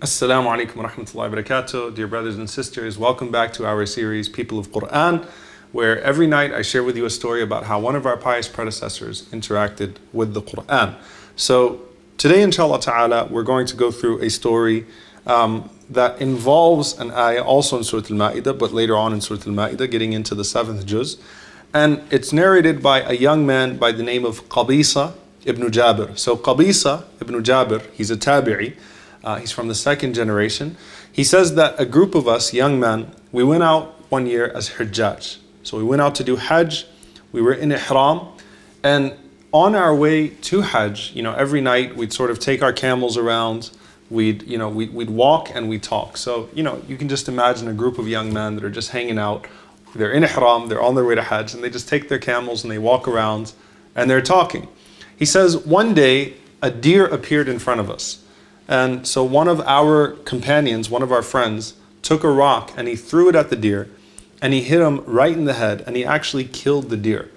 Assalamu alaikum wa rahmatullahi wa barakatuh. Dear brothers and sisters, welcome back to our series, People of Quran, where every night I share with you a story about how one of our pious predecessors interacted with the Quran. So today, inshallah ta'ala, we're going to go through a story that involves an ayah also in Surah Al-Ma'idah, but later on in Surah Al-Ma'idah, getting into the 7th juz. And it's narrated by a young man by the name of Qabisa ibn Jabir. So Qabisa ibn Jabir, he's a tabi'i. He's from the second generation. He says that a group of us, young men, we went out one year as hujjaj. So we went out to do hajj. We were in ihram. And on our way to hajj, every night we'd sort of take our camels around. We'd walk and we'd talk. So, you can just imagine a group of young men that are just hanging out. They're in ihram, they're on their way to hajj, and they just take their camels and they walk around and they're talking. He says, one day, a deer appeared in front of us. And so one of our companions, one of our friends, took a rock and he threw it at the deer and he hit him right in the head and he actually killed the deer.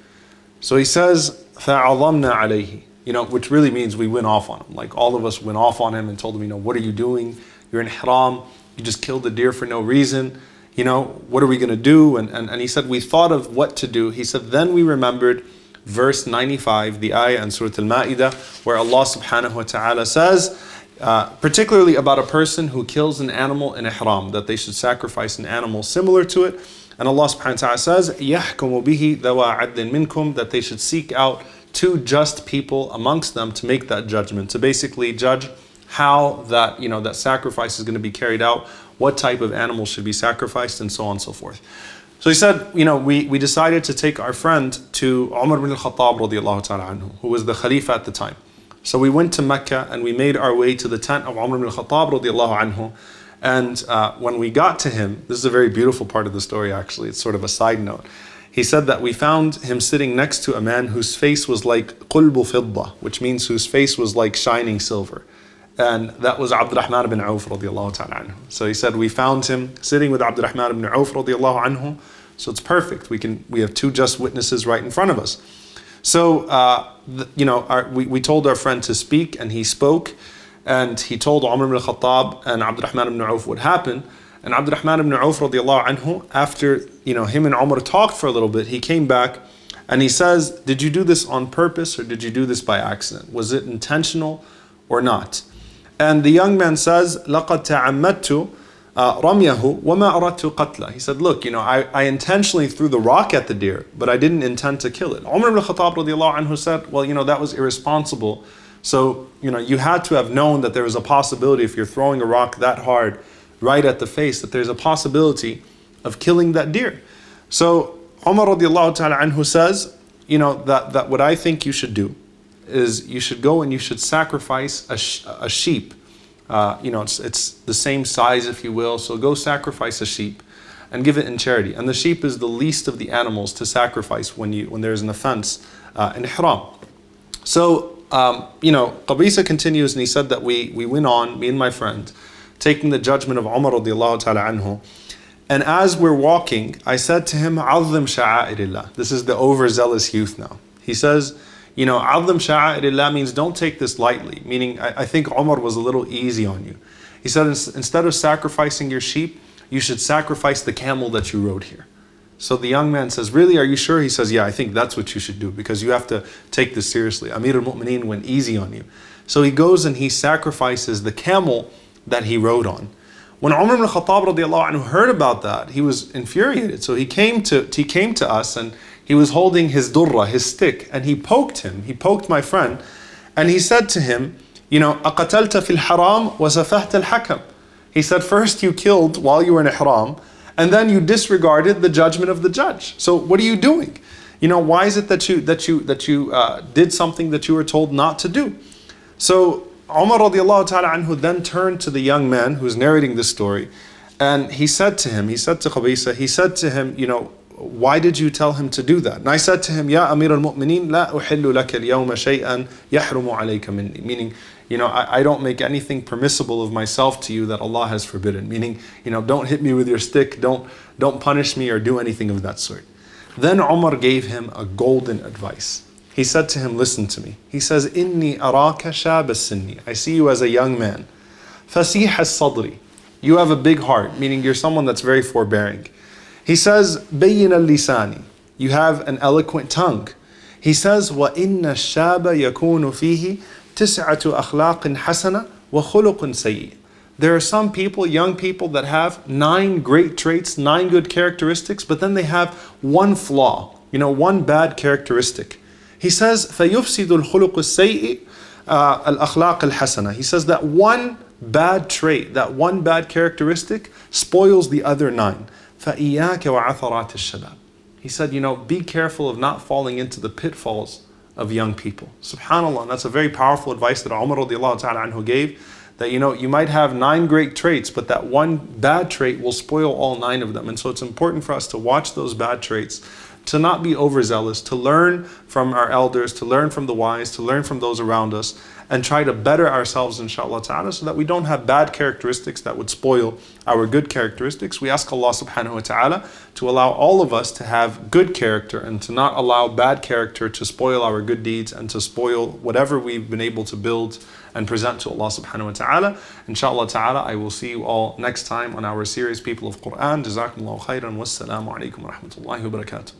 So he says, فَعَظَمْنَا عَلَيْهِ, which really means we went off on him. Like all of us went off on him and told him, what are you doing? You're in ihram, you just killed the deer for no reason. What are we going to do? And he said, we thought of what to do. He said, then we remembered verse 95, the ayah in Surah Al-Ma'idah, where Allah subhanahu wa ta'ala says, particularly about a person who kills an animal in ihram, that they should sacrifice an animal similar to it. And Allah subhanahu wa ta'ala says, يَحْكُمُ بِهِ ذَوَا عَدْلٍ مِنْكُمْ, that they should seek out two just people amongst them to make that judgment, to basically judge how that, that sacrifice is going to be carried out, what type of animal should be sacrificed, and so on and so forth. So he said, we decided to take our friend to Omar ibn al-Khattab radiallahu ta'ala anhu, who was the Khalifa at the time. So we went to Mecca and we made our way to the tent of Omar ibn al-Khattab radiallahu anhu. And when we got to him, this is a very beautiful part of the story actually, it's sort of a side note. He said that we found him sitting next to a man whose face was like qulbu fidda, which means whose face was like shining silver. And that was Abdurrahman ibn Auf radiallahu ta'ala anhu. So he said we found him sitting with Abdurrahman ibn Auf radiallahu anhu. So it's perfect. We have two just witnesses right in front of us. So, we told our friend to speak, and he spoke, and he told Umar ibn al-Khattab and Abdurrahman ibn Auf what happened. And Abdurrahman ibn Auf radiallahu anhu, after him and Umar talked for a little bit, he came back and he says, did you do this on purpose or did you do this by accident? Was it intentional or not? And the young man says, لَقَدْ تَعَمَّدْتُ رَمْيَهُ وَمَا أَرَدْتُ قَتْلَهُ. He said, look, I intentionally threw the rock at the deer, but I didn't intend to kill it. Umar ibn al-Khattab radiallahu anhu said, well, that was irresponsible. So, you had to have known that there was a possibility, if you're throwing a rock that hard right at the face, that there's a possibility of killing that deer. So, Umar radiallahu ta'ala anhu says, that what I think you should do is you should go and you should sacrifice a sheep. It's the same size, if you will. So go sacrifice a sheep and give it in charity. And the sheep is the least of the animals to sacrifice when there's an offense in ihram. So, Qabisa continues and he said that we went on, me and my friend, taking the judgment of Umar radiallahu ta'ala anhu. And as we're walking, I said to him, عَظِّمْ شَعَائِرِ اللَّهِ. This is the overzealous youth now. He says, عَظِّمْ شَعَائِرِ اللَّهِ means don't take this lightly. Meaning, I think Umar was a little easy on you. He said, instead of sacrificing your sheep, you should sacrifice the camel that you rode here. So the young man says, really, are you sure? He says, yeah, I think that's what you should do because you have to take this seriously. Amir al-Mu'mineen went easy on you. So he goes and he sacrifices the camel that he rode on. When Umar ibn al-Khattab radiallahu anhu heard about that, he was infuriated. So he came to us and he was holding his durra, his stick, and he poked him. He poked my friend, and he said to him, أَقَتَلْتَ فِي الْحَرَامِ وَسَفَحْتَ الْحَكَمِ. He said, first you killed while you were in ihram, and then you disregarded the judgment of the judge. So what are you doing? Why is it that you did something that you were told not to do? So Umar radiallahu ta'ala anhu then turned to the young man who's narrating this story, and he said to Qabisa, he said to him, why did you tell him to do that? And I said to him, Ya Amir al-Mu'mineen, la uhillu laka al-yawma shay'an yahrumu alayka minni. Meaning, I don't make anything permissible of myself to you that Allah has forbidden. Meaning, don't hit me with your stick, don't punish me or do anything of that sort. Then Umar gave him a golden advice. He said to him, listen to me. He says, Inni araka shab as-sinni. I see you as a young man. فَسِيحَ الصَّدْرِ. You have a big heart, meaning you're someone that's very forbearing. He says, بَيِّنَ اللِّسَانِ. You have an eloquent tongue. He says, وَإِنَّ الشَّابَ يَكُونُ فِيهِ تِسْعَةُ أَخْلَاقٍ حَسَنَةٍ وَخُلُقٌ سَيِّئٍ. There are some people, young people, that have 9 great traits, 9 good characteristics, but then they have one flaw, one bad characteristic. He says, فَيُفْسِدُ الْخُلُقُ السَّيِّئِ الْأَخْلَاقِ الْحَسَنَةِ. He says that one bad trait, that one bad characteristic spoils the other 9. فَإِيَّاكَ وَعَثَرَاتِ الشَّبَابِ. He said, be careful of not falling into the pitfalls of young people. SubhanAllah, and that's a very powerful advice that Omar radiallahu ta'ala anhu gave, that you might have 9 great traits, but that one bad trait will spoil all 9 of them. And so it's important for us to watch those bad traits, to not be overzealous, to learn from our elders, to learn from the wise, to learn from those around us, and try to better ourselves, inshallah ta'ala, so that we don't have bad characteristics that would spoil our good characteristics. We ask Allah subhanahu wa ta'ala to allow all of us to have good character and to not allow bad character to spoil our good deeds and to spoil whatever we've been able to build and present to Allah subhanahu wa ta'ala. Inshallah ta'ala, I will see you all next time on our series People of Quran. Jazakumullahu khairan. Wassalamu alaikum wa rahmatullahi wa barakatuh.